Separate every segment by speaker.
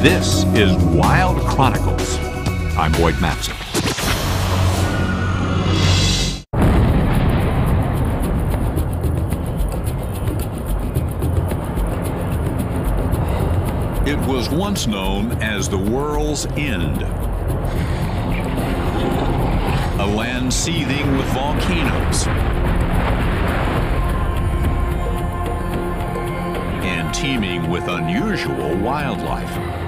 Speaker 1: This is Wild Chronicles. I'm Boyd Matson. It was once known as the world's end. A land seething with volcanoes and teeming with unusual wildlife.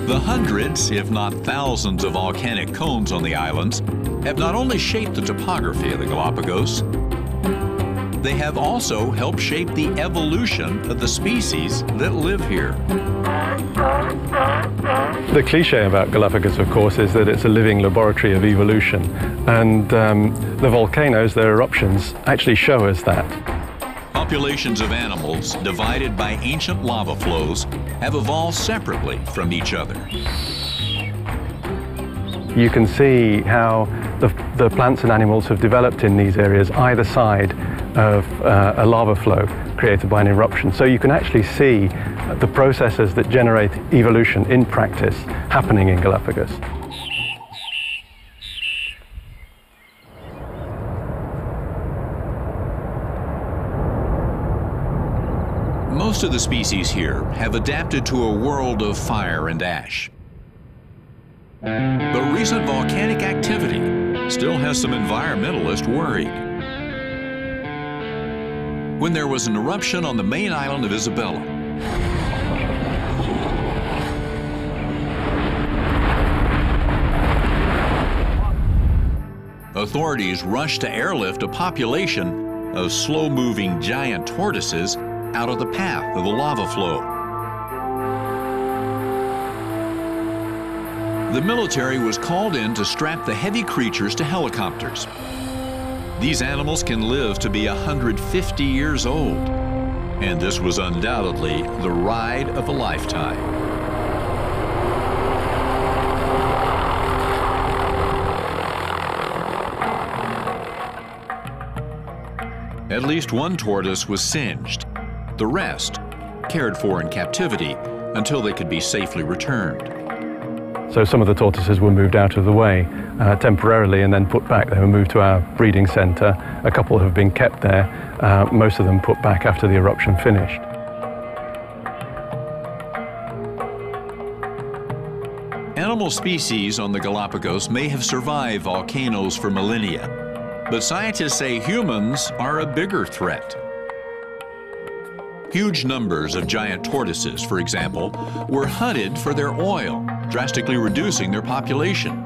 Speaker 1: The hundreds, if not thousands, of volcanic cones on the islands have not only shaped the topography of the Galapagos, they have also helped shape the evolution of the species that live here.
Speaker 2: The cliche about Galapagos, of course, is that it's a living laboratory of evolution, and the volcanoes, their eruptions, actually show us that.
Speaker 1: Populations of animals divided by ancient lava flows have evolved separately from each other.
Speaker 2: You can see how the plants and animals have developed in these areas either side of a lava flow created by an eruption. So you can actually see the processes that generate evolution in practice happening in Galapagos.
Speaker 1: Most of the species here have adapted to a world of fire and ash. But recent volcanic activity still has some environmentalists worried. When there was an eruption on the main island of Isabella, authorities rushed to airlift a population of slow-moving giant tortoises out of the path of the lava flow. The military was called in to strap the heavy creatures to helicopters. These animals can live to be 150 years old, and this was undoubtedly the ride of a lifetime. At least one tortoise was singed. The rest cared for in captivity until they could be safely returned.
Speaker 2: So some of the tortoises were moved out of the way temporarily and then put back. They were moved to our breeding center. A couple have been kept there. Most of them put back after the eruption finished.
Speaker 1: Animal species on the Galapagos may have survived volcanoes for millennia, but scientists say humans are a bigger threat. Huge numbers of giant tortoises, for example, were hunted for their oil, drastically reducing their population.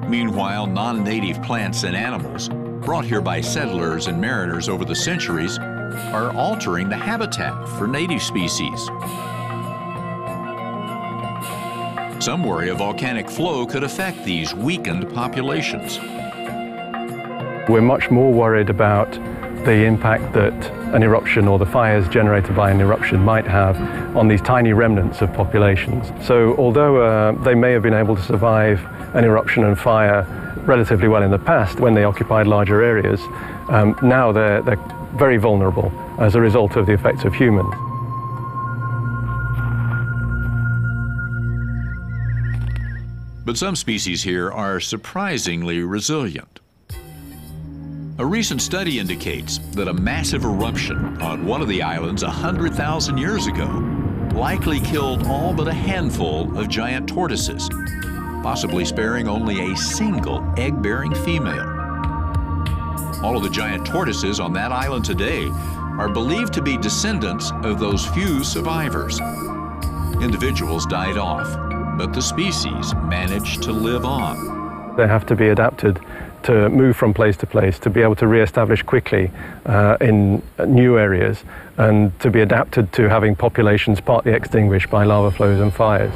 Speaker 1: Meanwhile, non-native plants and animals, brought here by settlers and mariners over the centuries, are altering the habitat for native species. Some worry a volcanic flow could affect these weakened populations.
Speaker 2: We're much more worried about the impact that an eruption or the fires generated by an eruption might have on these tiny remnants of populations. So although they may have been able to survive an eruption and fire relatively well in the past when they occupied larger areas, now they're very vulnerable as a result of the effects of humans.
Speaker 1: But some species here are surprisingly resilient. A recent study indicates that a massive eruption on one of the islands 100,000 years ago likely killed all but a handful of giant tortoises, possibly sparing only a single egg-bearing female. All of the giant tortoises on that island today are believed to be descendants of those few survivors. Individuals died off, but the species managed to live on.
Speaker 2: They have to be adapted to move from place to place, to be able to re-establish quickly in new areas, and to be adapted to having populations partly extinguished by lava flows and fires.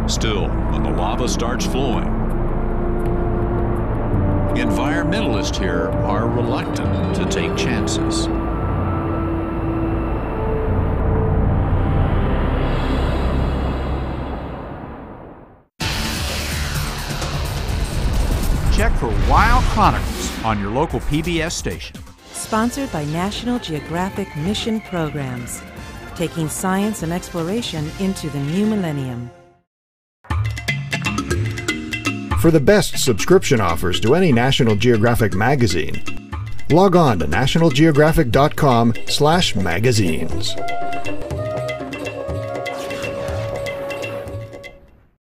Speaker 1: Still, when the lava starts flowing, environmentalists here are reluctant to take chances.
Speaker 3: check for Wild Chronicles on your local PBS station.
Speaker 4: Sponsored by National Geographic Mission Programs, taking science and exploration into the new millennium.
Speaker 5: For the best subscription offers to any National Geographic magazine, log on to nationalgeographic.com/magazines.